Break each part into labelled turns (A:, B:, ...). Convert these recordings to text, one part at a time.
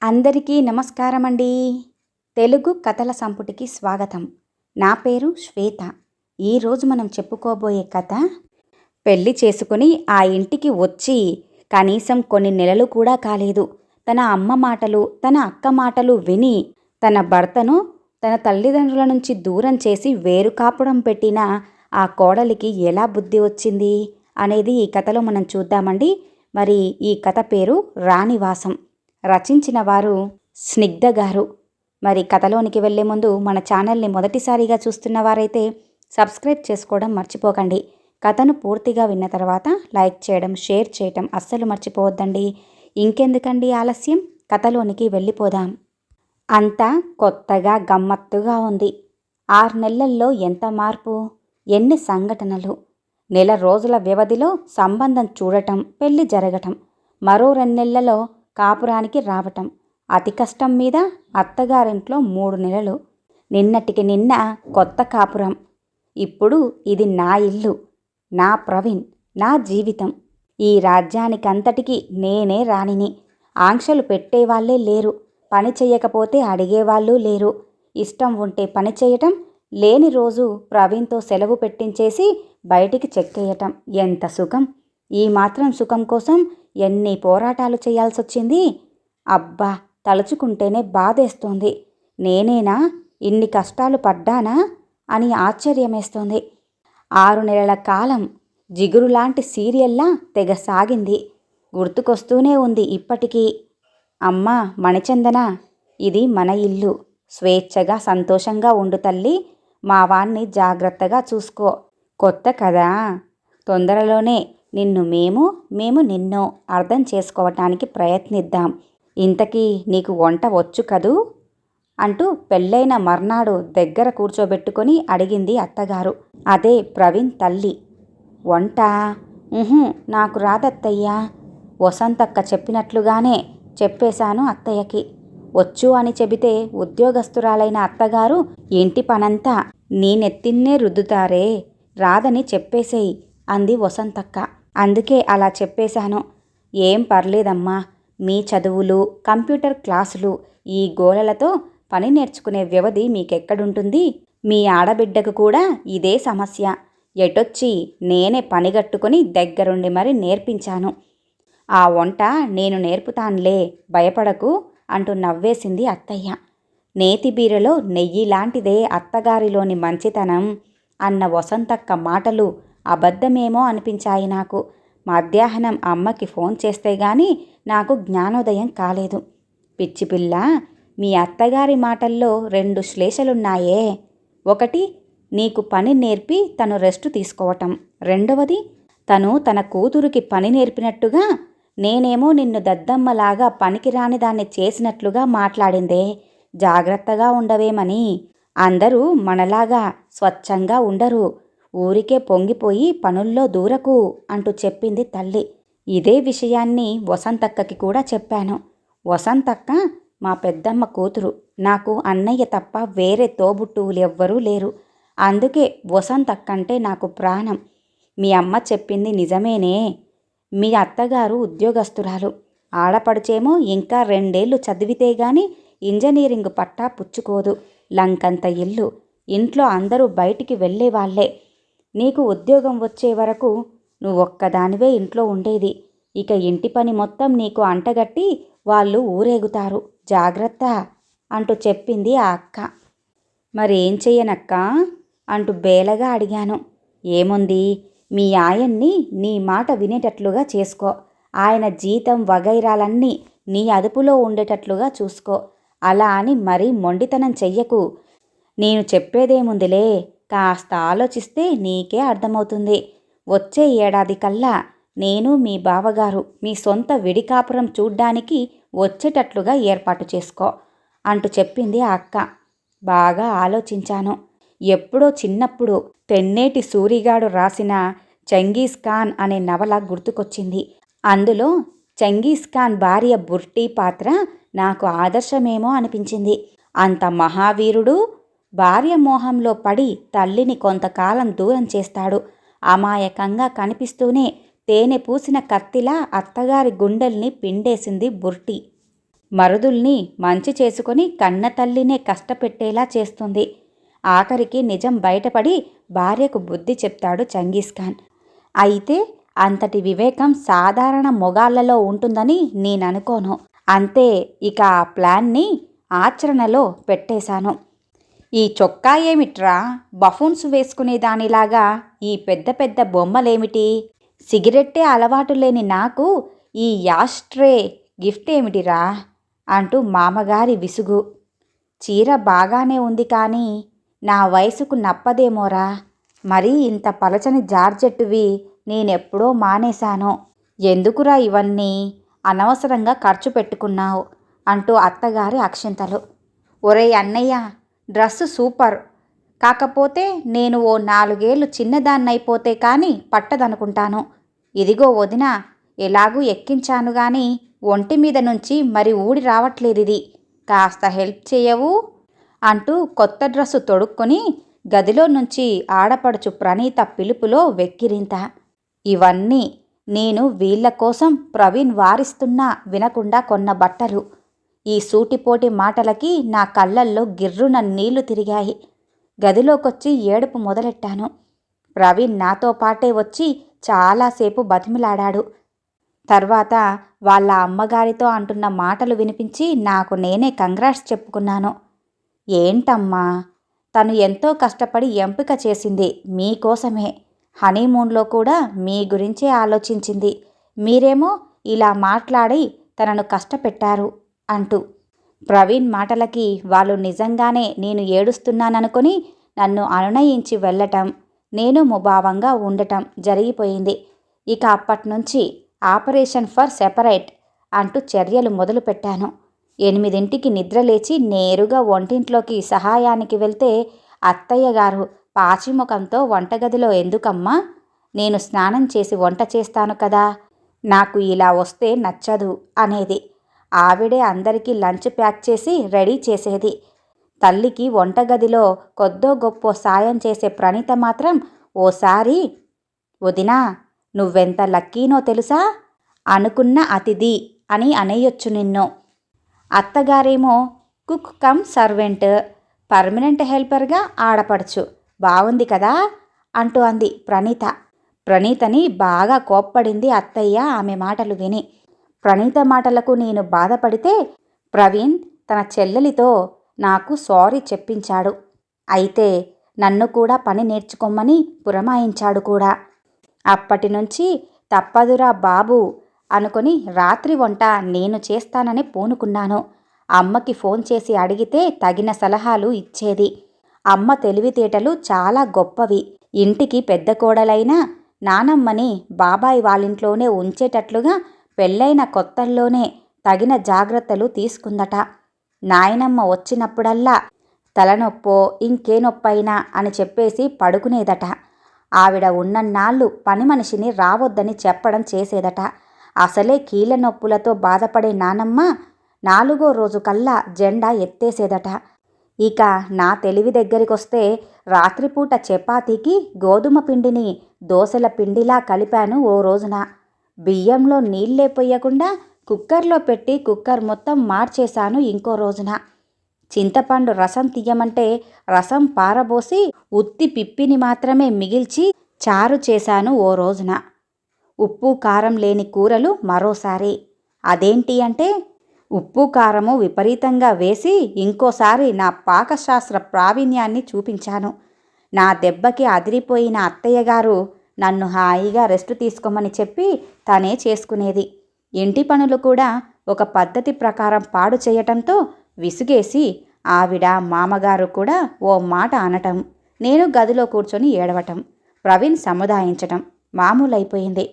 A: అందరికీ నమస్కారమండి. తెలుగు కథల సంపుటికి స్వాగతం. నా పేరు శ్వేత. ఈరోజు మనం చెప్పుకోబోయే కథ, పెళ్లి చేసుకుని ఆ ఇంటికి వచ్చి కనీసం కొన్ని నెలలు కూడా కాలేదు. తన అమ్మ మాటలు, తన అక్క మాటలు విని తన భర్తను తన తల్లిదండ్రుల నుంచి దూరం చేసి వేరు కాపురం పెట్టిన ఆ కోడలికి ఎలా బుద్ధి వచ్చింది అనేది ఈ కథలో మనం చూద్దామండి. మరి ఈ కథ పేరు రాణివాసం. రచించిన వారు స్నిగ్ధ గారు. మరి కథలోనికి వెళ్లే ముందు మన ఛానల్ని మొదటిసారిగా చూస్తున్న వారైతే సబ్స్క్రైబ్ చేసుకోవడం మర్చిపోకండి. కథను పూర్తిగా విన్న తర్వాత లైక్ చేయడం, షేర్ చేయడం అస్సలు మర్చిపోవద్దండి. ఇంకెందుకండి ఆలస్యం, కథలోనికి వెళ్ళిపోదాం. అంతా కొత్తగా గమ్మత్తుగా ఉంది. 6 నెలల్లో ఎంత మార్పు, ఎన్ని సంఘటనలు. నెల రోజుల వ్యవధిలో సంబంధం చూడటం, పెళ్లి జరగటం, మరో 2 నెలల్లో కాపురానికి రావటం, అతి కష్టం మీద అత్తగారింట్లో 3 నెలలు. నిన్నటికి నిన్న కొత్త కాపురం. ఇప్పుడు ఇది నా ఇల్లు, నా ప్రవీణ్, నా జీవితం. ఈ రాజ్యానికంతటికీ నేనే రాణిని. ఆంక్షలు పెట్టేవాళ్లే లేరు, పని చెయ్యకపోతే అడిగేవాళ్ళు లేరు. ఇష్టం ఉంటే పని చేయటం, లేని రోజు ప్రవీణ్తో సెలవు పెట్టించేసి బయటికి చెక్కేయటం. ఎంత సుఖం! ఈ మాత్రం సుఖం కోసం ఎన్ని పోరాటాలు చేయాల్సొచ్చింది. అబ్బా, తలుచుకుంటేనే బాధేస్తోంది. నేనేనా ఇన్ని కష్టాలు పడ్డానా అని ఆశ్చర్యమేస్తోంది. 6 నెలల కాలం జిగురులాంటి సీరియల్లా తెగ సాగింది. గుర్తుకొస్తూనే ఉంది ఇప్పటికీ. అమ్మా మణిచందన, ఇది మన ఇల్లు. స్వేచ్ఛగా సంతోషంగా ఉండు తల్లి. మా వాణ్ణి జాగ్రత్తగా చూసుకో. కొత్త కదా, తొందరలోనే నిన్ను మేము నిన్ను అర్థం చేసుకోవటానికి ప్రయత్నిద్దాం. ఇంతకీ నీకు వంట వచ్చు కదూ అంటూ పెళ్ళైన మర్నాడు దగ్గర కూర్చోబెట్టుకొని అడిగింది అత్తగారు. అదే ప్రవీణ్ తల్లి. వంట నాకు రాదత్తయ్యా. వసంతక్క చెప్పినట్లుగానే చెప్పేశాను అత్తయ్యకి. వచ్చు అని చెబితే ఉద్యోగస్తురాలైన అత్తగారు ఇంటి పనంతా నీ నెత్తిన్నే రుద్దుతారే, రాదని చెప్పేసేయి అంది వసంతక్క. అందుకే అలా చెప్పేశాను. ఏం పర్లేదమ్మా, మీ చదువులు, కంప్యూటర్ క్లాసులు, ఈ గోలలతో పని నేర్చుకునే వ్యవధి మీకెక్కడుంటుంది? మీ ఆడబిడ్డకు కూడా ఇదే సమస్య. ఎటొచ్చి నేనే పనిగట్టుకుని దగ్గరుండి మరి నేర్పించాను. ఆ వంట నేను నేర్పుతాన్లే, భయపడకు అంటూ నవ్వేసింది అత్తయ్య. నేతిబీరలో నెయ్యిలాంటిదే అత్తగారిలోని మంచితనం అన్న వసంతక్క మాటలు అబద్ధమేమో అనిపించాయి నాకు. మధ్యాహ్నం అమ్మకి ఫోన్ చేస్తే గాని నాకు జ్ఞానోదయం కాలేదు. పిచ్చిపిల్ల, మీ అత్తగారి మాటల్లో 2 శ్లేషలున్నాయే. ఒకటి, నీకు పని నేర్పి తను రెస్టు తీసుకోవటం. రెండవది, తను తన కూతురికి పని నేర్పినట్టుగా నేనేమో నిన్ను దద్దమ్మలాగా పనికిరాని దాన్ని చేసినట్లుగా మాట్లాడిందే. జాగ్రత్తగా ఉండవేమని. అందరూ మనలాగా స్వచ్ఛంగా ఉండరు. ఊరికే పొంగిపోయి పనుల్లో దూరకు అంటూ చెప్పింది తల్లి. ఇదే విషయాన్ని వసంతక్కకి కూడా చెప్పాను. వసంతక్క మా పెద్దమ్మ కూతురు. నాకు అన్నయ్య తప్ప వేరే తోబుట్టువులెవ్వరూ లేరు. అందుకే వసంతక్కంటే నాకు ప్రాణం. మీ అమ్మ చెప్పింది నిజమేనే. మీ అత్తగారు ఉద్యోగస్తురాలు. ఆడపడుచేమో ఇంకా 2 ఏళ్ళు చదివితే గాని ఇంజనీరింగ్ పట్టా పుచ్చుకోదు. లంకంత ఇల్లు. ఇంట్లో అందరూ బయటికి వెళ్ళేవాళ్లే. నీకు ఉద్యోగం వచ్చే వరకు నువ్వొక్కదానివే ఇంట్లో ఉండేది. ఇక ఇంటి పని మొత్తం నీకు అంటగట్టి వాళ్ళు ఊరేగుతారు. జాగ్రత్త అంటూ చెప్పింది ఆ అక్క. మరేం చెయ్యనక్కా అంటూ బేలగా అడిగాను. ఏముంది, మీ ఆయన్ని నీ మాట వినేటట్లుగా చేసుకో. ఆయన జీతం వగైరాలన్నీ నీ అదుపులో ఉండేటట్లుగా చూసుకో. అలా అని మరీ మొండితనం చెయ్యకు. నేను చెప్పేదేముందిలే, కాస్త ఆలోచిస్తే నీకే అర్థమవుతుంది. వచ్చే ఏడాది కల్లా నేను మీ బావగారు మీ సొంత విడికాపురం చూడ్డానికి వచ్చేటట్లుగా ఏర్పాటు చేసుకో అంటూ చెప్పింది ఆ అక్క. బాగా ఆలోచించాను. ఎప్పుడో చిన్నప్పుడు తెన్నేటి సూరిగాడు రాసిన చంగీజ్ ఖాన్ అనే నవల గుర్తుకొచ్చింది. అందులో చంగీజ్ ఖాన్ భార్య బుర్టీ పాత్ర నాకు ఆదర్శమేమో అనిపించింది. అంత మహావీరుడు భార్య మోహంలో పడి తల్లిని కొంతకాలం దూరం చేస్తాడు. అమాయకంగా కనిపిస్తూనే తేనె పూసిన కత్తిలా అత్తగారి గుండెల్ని పిండేసింది బుర్టీ. మరుదుల్ని మంచి చేసుకొని కన్న తల్లినే కష్టపెట్టేలా చేస్తుంది. ఆఖరికి నిజం బయటపడి భార్యకు బుద్ధి చెప్తాడు చంగీజ్ఖాన్. అయితే అంతటి వివేకం సాధారణ మొగాళ్లలో ఉంటుందని నేననుకోను. అంతే, ఇక ఆ ప్లాన్ని ఆచరణలో పెట్టేశాను. ఈ చొక్కా ఏమిట్రా, బఫూన్స్ వేసుకునేదానిలాగా ఈ పెద్ద పెద్ద బొమ్మలేమిటి? సిగరెట్టే అలవాటు లేని నాకు ఈ యాష్ట్రే గిఫ్ట్ ఏమిటిరా అంటూ మామగారి విసుగు. చీర బాగానే ఉంది కానీ నా వయసుకు నప్పదేమోరా. మరీ ఇంత పలచని జార్జెట్టువి నేనెప్పుడో మానేశాను. ఎందుకురా ఇవన్నీ, అనవసరంగా ఖర్చు పెట్టుకున్నావు అంటూ అత్తగారి అక్షింతలు. ఒరేయ్ అన్నయ్య, డ్రస్సు సూపర్, కాకపోతే నేను ఓ 4 ఏళ్ళు చిన్నదాన్నైపోతే కానీ పట్టదనుకుంటాను. ఇదిగో వదిన, ఎలాగూ ఎక్కించాను గాని ఒంటి మీద నుంచి మరి ఊడి రావట్లేదిది, కాస్త హెల్ప్ చేయవు అంటూ కొత్త డ్రస్సు తొడుక్కొని గదిలో నుంచి ఆడపడుచు ప్రణీత పిలుపులో వెక్కిరింత. ఇవన్నీ నేను వీళ్ల కోసం ప్రవీణ్ వారిస్తున్నా వినకుండా కొన్న బట్టలు. ఈ సూటిపోటి మాటలకి నా కళ్ళల్లో గిర్రున నీళ్లు తిరిగాయి. గదిలోకొచ్చి ఏడుపు మొదలెట్టాను. ప్రవీణ్ నాతో పాటే వచ్చి చాలాసేపు బతిమిలాడాడు. తర్వాత వాళ్ళ అమ్మగారితో అంటున్న మాటలు వినిపించి నాకు నేనే కంగ్రాట్స్ చెప్పుకున్నాను. ఏంటమ్మా, తను ఎంతో కష్టపడి ఎంపిక చేసింది మీకోసమే. హనీమూన్లో కూడా మీ గురించే ఆలోచించింది. మీరేమో ఇలా మాట్లాడి తనను కష్టపెట్టారు అంటూ. ప్రవీణ్ మాటలకి వాళ్ళు నిజంగానే నేను ఏడుస్తున్నాననుకొని నన్ను అనునయించి వెళ్ళటం, నేను ముభావంగా ఉండటం జరిగిపోయింది. ఇక అప్పట్నుంచి ఆపరేషన్ ఫర్ సెపరేట్ అంటూ చర్యలు మొదలుపెట్టాను. 8ంటికి నిద్రలేచి నేరుగా వంటింట్లోకి సహాయానికి వెళ్తే అత్తయ్య గారు పాచిముఖంతో వంటగదిలో ఎందుకమ్మా, నేను స్నానం చేసి వంట చేస్తాను కదా, నాకు ఇలా వస్తే నచ్చదు అనేది. ఆవిడే అందరికీ లంచ్ ప్యాక్ చేసి రెడీ చేసేది. తల్లికి వంటగదిలో కొద్దో గొప్పో సాయం చేసే ప్రణీత మాత్రం ఓసారి, వదినా నువ్వెంత లక్కీనో తెలుసా, అనుకున్న అతిథి అని అనేయొచ్చు నిన్ను. అత్తగారేమో కుక్ కమ్ సర్వెంట్, పర్మనెంట్ హెల్పర్గా ఆడపడచ్చు, బాగుంది కదా అంటూ అంది ప్రణీత. ప్రణీతని బాగా కోప్పడింది అత్తయ్య ఆమె మాటలు విని. ప్రణీత మాటలకు నేను బాధపడితే ప్రవీణ్ తన చెల్లెలితో నాకు సారీ చెప్పించాడు. అయితే నన్ను కూడా పని నేర్చుకోమని పురమాయించాడు కూడా. అప్పటినుంచి తప్పదురా బాబు అనుకొని రాత్రి వంట నేను చేస్తానని పూనుకున్నాను. అమ్మకి ఫోన్ చేసి అడిగితే తగిన సలహాలు ఇచ్చేది. అమ్మ తెలివితేటలు చాలా గొప్పవి. ఇంటికి పెద్ద కోడలైనా నానమ్మని బాబాయ్ వాళ్ళింట్లోనే ఉంచేటట్లుగా పెళ్ళైన కొత్తల్లోనే తగిన జాగ్రత్తలు తీసుకుందట. నాయనమ్మ వచ్చినప్పుడల్లా తలనొప్పో ఇంకే నొప్పైనా అని చెప్పేసి పడుకునేదట. ఆవిడ ఉన్నన్నాళ్ళు పని మనిషిని రావద్దని చెప్పడం చేసేదట. అసలే కీళ్ళ నొప్పులతో బాధపడే నానమ్మ 4వ రోజు కల్లా జెండా ఎత్తేసేదట. ఇక నా తెలివి దగ్గరికొస్తే రాత్రిపూట చపాతీకి గోధుమ పిండిని దోశల పిండిలా కలిపాను ఓ రోజున. బియ్యంలో నీళ్ళే పొయ్యకుండా కుక్కర్లో పెట్టి కుక్కర్ మొత్తం మార్చేశాను ఇంకో రోజున. చింతపండు రసం తీయమంటే రసం పారబోసి ఉత్తి పిప్పిని మాత్రమే మిగిల్చి చారు చేశాను ఓ రోజున. ఉప్పు కారం లేని కూరలు మరోసారి. అదేంటి అంటే ఉప్పు కారము విపరీతంగా వేసి ఇంకోసారి నా పాకశాస్త్ర ప్రావీణ్యాన్ని చూపించాను. నా దెబ్బకి అదిరిపోయిన అత్తయ్యగారు నన్ను హాయిగా రెస్ట్ తీసుకోమని చెప్పి తనే చేసుకునేది. ఇంటి పనులు కూడా ఒక పద్ధతి ప్రకారం పాడు చేయటంతో విసుగేసి ఆవిడ మామగారు కూడా ఓ మాట అనటం, నేను గదిలో కూర్చొని ఏడవటం, ప్రవీణ్ సముదాయించటం మామూలైపోయింది.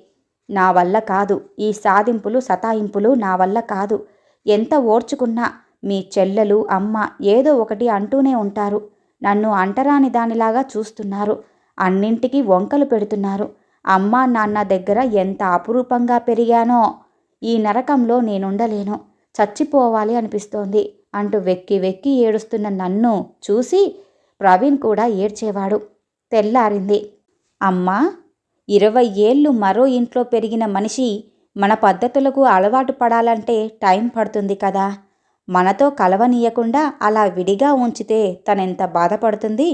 A: నా వల్ల కాదు ఈ సాధింపులు సతాయింపులు, నా వల్ల కాదు. ఎంత ఓర్చుకున్నా మీ చెల్లెలు అమ్మ ఏదో ఒకటి అంటూనే ఉంటారు. నన్ను అంటరాని దానిలాగా చూస్తున్నారు. అన్నింటికీ వంకలు పెడుతున్నారు. అమ్మా నాన్న దగ్గర ఎంత అపురూపంగా పెరిగానో. ఈ నరకంలో నేనుండలేను, చచ్చిపోవాలి అనిపిస్తోంది అంటూ వెక్కి వెక్కి ఏడుస్తున్న నన్ను చూసి ప్రవీణ్ కూడా ఏడ్చేవాడు. తెల్లారింది. అమ్మా, 20 ఏళ్ళు మరో ఇంట్లో పెరిగిన మనిషి మన పద్ధతులకు అలవాటు పడాలంటే టైం పడుతుంది కదా. మనతో కలవనీయకుండా అలా విడిగా ఉంచితే తనెంత బాధపడుతుంది.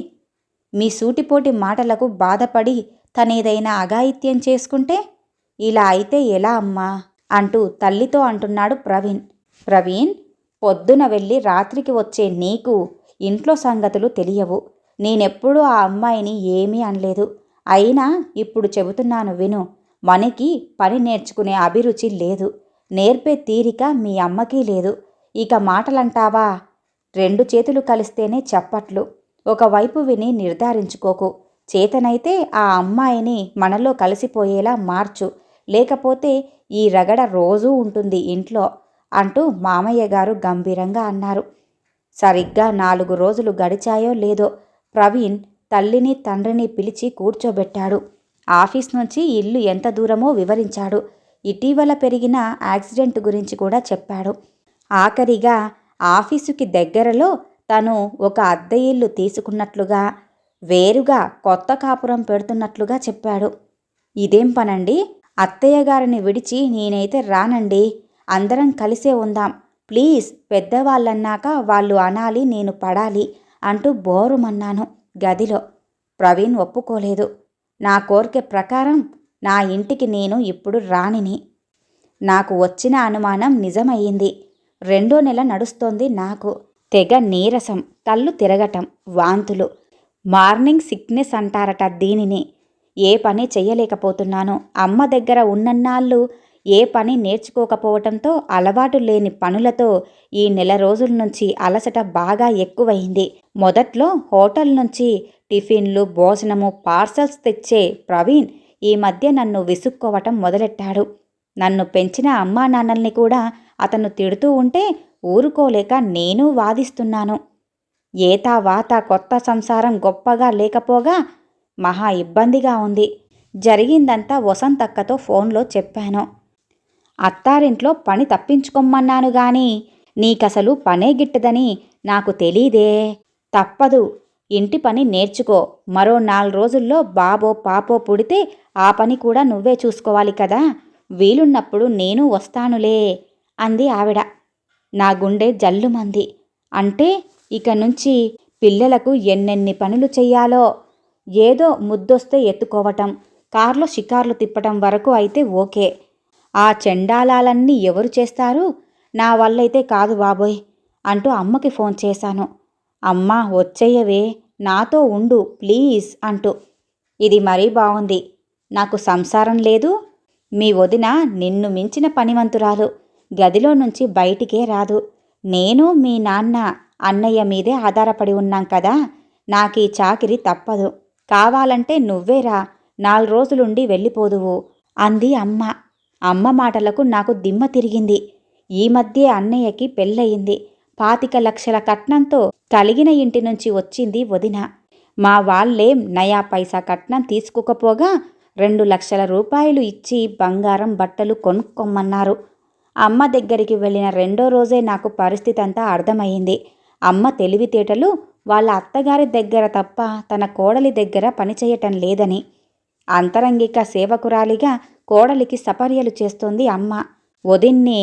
A: మీ సూటిపోటి మాటలకు బాధపడి తనేదైనా అఘాయిత్యం చేసుకుంటే ఇలా అయితే ఎలా అమ్మా అంటూ తల్లితో అంటున్నాడు ప్రవీణ్. ప్రవీణ్, పొద్దున వెళ్ళి రాత్రికి వచ్చే నీకు ఇంట్లో సంగతులు తెలియవు. నేనెప్పుడూ ఆ అమ్మాయిని ఏమీ అనలేదు. అయినా ఇప్పుడు చెబుతున్నాను విను. మనకి పని నేర్చుకునే అభిరుచి లేదు. నేర్పే తీరిక మీ అమ్మకి లేదు. ఇక మాటలంటావా? 2 చేతులు కలిస్తేనే చప్పట్లు. ఒకవైపు విని నిర్ధారించుకోకు. చేతనైతే ఆ అమ్మాయిని మనలో కలిసిపోయేలా మార్చు. లేకపోతే ఈ రగడ రోజూ ఉంటుంది ఇంట్లో అంటూ మామయ్య గారు గంభీరంగా అన్నారు. సరిగ్గా 4 రోజులు గడిచాయో లేదో ప్రవీణ్ తల్లిని తండ్రిని పిలిచి కూర్చోబెట్టాడు. ఆఫీస్ నుంచి ఇల్లు ఎంత దూరమో వివరించాడు. ఇటీవల పెరిగిన యాక్సిడెంట్ గురించి కూడా చెప్పాడు. ఆఖరిగా ఆఫీసుకి దగ్గరలో తను ఒక అద్దె ఇల్లు తీసుకున్నట్లుగా, వేరుగా కొత్త కాపురం పెడుతున్నట్లుగా చెప్పాడు. ఇదేం పనండి? అత్తయ్య గారిని విడిచి నేనైతే రానండి. అందరం కలిసే ఉందాం. ప్లీజ్, పెద్దవాళ్ళన్నాక వాళ్ళు అనాలి, నేను పడాలి అంటూ బోరుమన్నాను గదిలో. ప్రవీణ్ ఒప్పుకోలేదు. నా కోరిక ప్రకారం నా ఇంటికి నేను ఇప్పుడు రాణిని. నాకు వచ్చిన అనుమానం నిజమయ్యింది. 2వ నెల నడుస్తోంది నాకు. తెగ నీరసం, కళ్ళు తిరగటం, వాంతులు. మార్నింగ్ సిక్నెస్ అంటారట దీనిని. ఏ పని చెయ్యలేకపోతున్నాను. అమ్మ దగ్గర ఉన్నన్నాళ్ళు ఏ పని నేర్చుకోకపోవటంతో అలవాటు లేని పనులతో ఈ నెల రోజుల నుంచి అలసట బాగా ఎక్కువైంది. మొదట్లో హోటల్ నుంచి టిఫిన్లు, భోజనము, పార్సల్స్ తెచ్చే ప్రవీణ్ ఈ మధ్య నన్ను విసుక్కోవటం మొదలెట్టాడు. నన్ను పెంచిన అమ్మా నాన్నల్ని కూడా అతను తిడుతూ ఉంటే ఊరుకోలేక నేను వాదిస్తున్నాను. ఏతావాత కొత్త సంసారం గొప్పగా లేకపోగా మహా ఇబ్బందిగా ఉంది. జరిగిందంతా వసంతక్కతో ఫోన్లో చెప్పాను. అత్తారింట్లో పని తప్పించుకోమన్నాను గాని నీకసలు పనే గిట్టదని నాకు తెలీదే. తప్పదు, ఇంటి పని నేర్చుకో. మరో 4 రోజుల్లో బాబో పాపో పుడితే ఆ పని కూడా నువ్వే చూసుకోవాలి కదా. వీలున్నప్పుడు నేను వస్తానులే అంది ఆవిడ. నా గుండె జల్లుమంది. అంటే ఇక నుంచి పిల్లలకు ఎన్నెన్ని పనులు చెయ్యాలో. ఏదో ముద్దొస్తే ఎత్తుకోవటం, కార్లో షికార్లు తిప్పటం వరకు అయితే ఓకే. ఆ చెండాలాలన్నీ ఎవరు చేస్తారు? నా వల్లైతే కాదు బాబోయ్ అంటూ అమ్మకి ఫోన్ చేశాను. అమ్మా వచ్చేయవే, నాతో ఉండు ప్లీజ్ అంటూ. ఇది మరీ బాగుంది. నాకు సంసారం లేదు. మీ వదిన నిన్ను మించిన పనివంతురాలు. గదిలో నుంచి బయటికే రాదు. నేను మీ నాన్న అన్నయ్య మీదే ఆధారపడి ఉన్నాం కదా. నాకీ చాకిరి తప్పదు. కావాలంటే నువ్వేరా, 4 రోజులుండి వెళ్ళిపోదువు అంది అమ్మ. అమ్మ మాటలకు నాకు దిమ్మ తిరిగింది. ఈ మధ్యే అన్నయ్యకి పెళ్ళయింది. 25 లక్షల కట్నంతో కలిగిన ఇంటి నుంచి వచ్చింది వదిన. మా వాళ్ళేం నయా పైసా కట్నం తీసుకోకపోగా 2 లక్షల రూపాయలు ఇచ్చి బంగారం బట్టలు కొనుక్కొమ్మన్నారు. అమ్మ దగ్గరికి వెళ్ళిన 2వ రోజే నాకు పరిస్థితి అంతా అర్థమయ్యింది. అమ్మ తెలివితేటలు వాళ్ళ అత్తగారి దగ్గర తప్ప తన కోడలి దగ్గర పనిచేయటం లేదని. అంతరంగిక సేవకురాలిగా కోడలికి సపర్యలు చేస్తోంది అమ్మ. వదిన్ని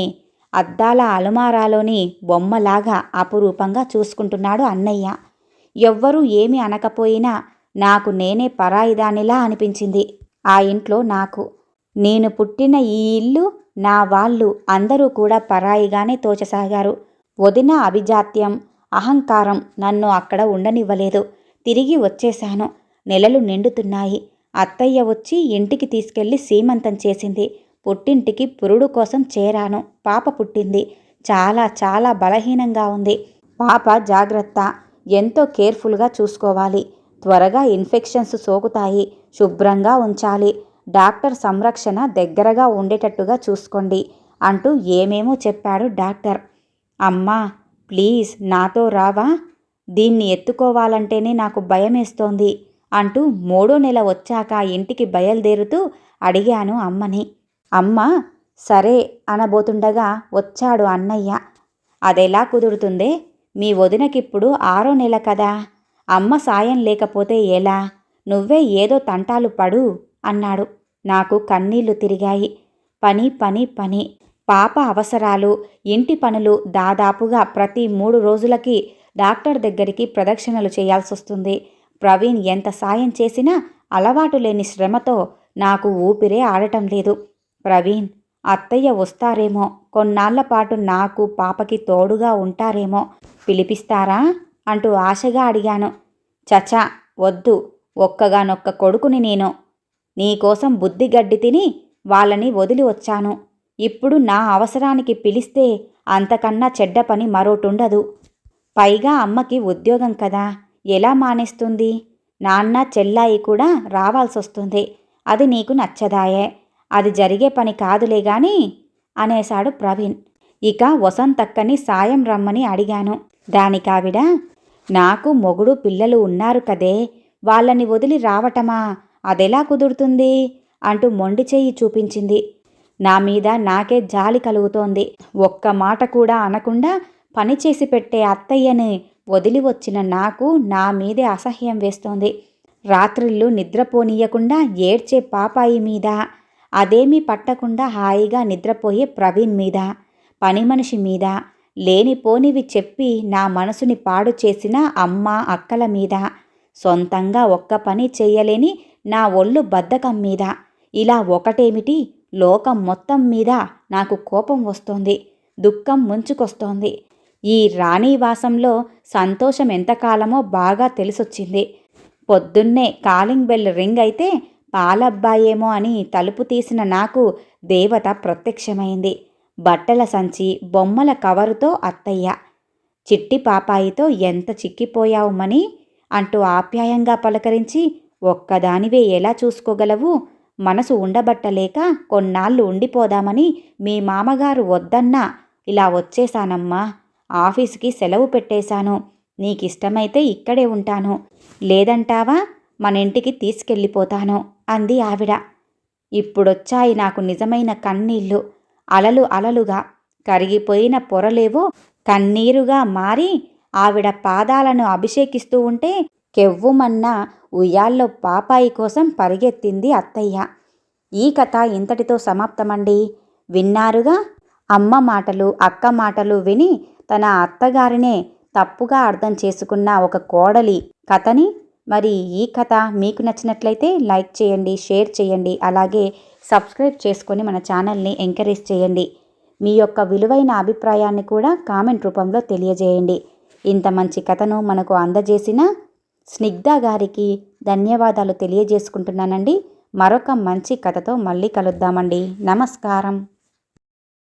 A: అద్దాల అలుమారాలోని బొమ్మలాగా అపురూపంగా చూసుకుంటున్నాడు అన్నయ్య. ఎవ్వరూ ఏమీ అనకపోయినా నాకు నేనే పరాయిదానిలా అనిపించింది. ఆ ఇంట్లో నాకు. నేను పుట్టిన ఈ ఇల్లు, నా వాళ్ళు అందరూ కూడా పరాయిగానే తోచసాగారు. వదిన అభిజాత్యం, అహంకారం నన్ను అక్కడ ఉండనివ్వలేదు. తిరిగి వచ్చేశాను. నెలలు నిండుతున్నాయి. అత్తయ్య వచ్చి ఇంటికి తీసుకెళ్లి సీమంతం చేసింది. పుట్టింటికి పురుడు కోసం చేరాను. పాప పుట్టింది. చాలా చాలా బలహీనంగా ఉంది. పాప జాగ్రత్త, ఎంతో కేర్ఫుల్గా చూసుకోవాలి. త్వరగా ఇన్ఫెక్షన్స్ సోకుతాయి. శుభ్రంగా ఉంచాలి. డాక్టర్ సంరక్షణ దగ్గరగా ఉండేటట్టుగా చూసుకోండి అంటూ ఏమేమో చెప్పాడు డాక్టర్. అమ్మా ప్లీజ్ నాతో రావా? దీన్ని ఎత్తుకోవాలంటేనే నాకు భయమేస్తోంది అంటూ 3వ నెల వచ్చాక ఇంటికి బయలుదేరుతూ అడిగాను అమ్మని. అమ్మ సరే అనబోతుండగా వచ్చాడు అన్నయ్య. అదెలా కుదురుతుందే? మీ వదినకిప్పుడు 6వ నెల కదా. అమ్మ సాయం లేకపోతే ఎలా? నువ్వే ఏదో తంటాలు పడు అన్నాడు. నాకు కన్నీళ్లు తిరిగాయి. పని పని పని. పాప అవసరాలు, ఇంటి పనులు దాదాపుగా ప్రతి 3 రోజులకి డాక్టర్ దగ్గరికి ప్రదక్షిణలు చేయాల్సొస్తుంది. ప్రవీణ్ ఎంత సాయం చేసినా అలవాటు లేని శ్రమతో నాకు ఊపిరే ఆడటం లేదు. ప్రవీణ్, అత్తయ్య వస్తారేమో, కొన్నాళ్ల పాటు నాకు పాపకి తోడుగా ఉంటారేమో, పిలిపిస్తారా అంటూ ఆశగా అడిగాను. చచా, వద్దు. ఒక్కగానొక్క కొడుకుని నేను. నీకోసం బుద్ధిగడ్డి తిని వాళ్ళని వదిలి వచ్చాను. ఇప్పుడు నా అవసరానికి పిలిస్తే అంతకన్నా చెడ్డ పని మరోటుండదు. పైగా అమ్మకి ఉద్యోగం కదా, ఎలా మానేస్తుంది? నాన్న చెల్లాయి కూడా రావాల్సొస్తుంది. అది నీకు నచ్చదాయే. అది జరిగే పని కాదులే గాని అనేశాడు ప్రవీణ్. ఇక వసంతక్కని సాయం రమ్మని అడిగాను. దానికావిడ, నాకు మొగుడు పిల్లలు ఉన్నారు కదే, వాళ్ళని వదిలి రావటమా, అదెలా కుదురుతుంది అంటూ మొండి చెయ్యి చూపించింది. నా మీద నాకే జాలి కలుగుతోంది. ఒక్క మాట కూడా అనకుండా పనిచేసి పెట్టే అత్తయ్యని వదిలి వచ్చిన నాకు నా మీదే అసహ్యం వేస్తోంది. రాత్రిళ్ళు నిద్రపోనీయకుండా ఏడ్చే పాపాయి మీద, అదేమీ పట్టకుండా హాయిగా నిద్రపోయే ప్రవీణ్ మీద, పని మనిషి మీద, లేనిపోనివి చెప్పి నా మనసుని పాడు చేసిన అమ్మ అక్కల మీద, సొంతంగా ఒక్క పని చెయ్యలేని నా ఒళ్ళు బద్ధకం మీద, ఇలా ఒకటేమిటి లోకం మొత్తం మీద నాకు కోపం వస్తోంది. దుఃఖం ముంచుకొస్తోంది. ఈ రాణీవాసంలో సంతోషం ఎంతకాలమో బాగా తెలిసొచ్చింది. పొద్దున్నే కాలింగ్ బెల్ రింగ్ అయితే పాలబ్బాయేమో అని తలుపు తీసిన నాకు దేవత ప్రత్యక్షమైంది. బట్టల సంచి, బొమ్మల కవరుతో అత్తయ్య. చిట్టి పాపాయితో ఎంత చిక్కిపోయావు మని అంటూ ఆప్యాయంగా పలకరించి, ఒక్కదానివే ఎలా చూసుకోగలవు? మనసు ఉండబట్టలేక కొన్నాళ్ళు ఉండిపోదామని మీ మామగారు వద్దన్నా ఇలా వచ్చేశానమ్మా. ఆఫీసుకి సెలవు పెట్టేశాను. నీకిష్టమైతే ఇక్కడే ఉంటాను, లేదంటావా మన ఇంటికి తీసుకెళ్ళిపోతాను అంది ఆవిడ. ఇప్పుడొచ్చాయి నాకు నిజమైన కన్నీళ్ళు. అలలు అలలుగా కరిగిపోయిన పొరలేవో కన్నీరుగా మారి ఆవిడ పాదాలను అభిషేకిస్తూ ఉంటే కెవ్వుమన్న ఉయ్యాల్లో పాపాయి కోసం పరిగెత్తింది అత్తయ్య. ఈ కథ ఇంతటితో సమాప్తమండి. విన్నారుగా? అమ్మ మాటలు, అక్క మాటలు విని తన అత్తగారినే తప్పుగా అర్థం చేసుకున్న ఒక కోడలి కథని. మరి ఈ కథ మీకు నచ్చినట్లయితే లైక్ చేయండి, షేర్ చేయండి, అలాగే సబ్స్క్రైబ్ చేసుకొని మన ఛానల్ని ఎంకరేజ్ చేయండి. మీ యొక్క విలువైన అభిప్రాయాన్ని కూడా కామెంట్ రూపంలో తెలియజేయండి. ఇంత మంచి కథను మనకు అందజేసిన స్నిగ్ధ గారికి ధన్యవాదాలు తెలియజేసుకుంటున్నానండి. మరొక మంచి కథతో మళ్ళీ కలుద్దామండి. నమస్కారం.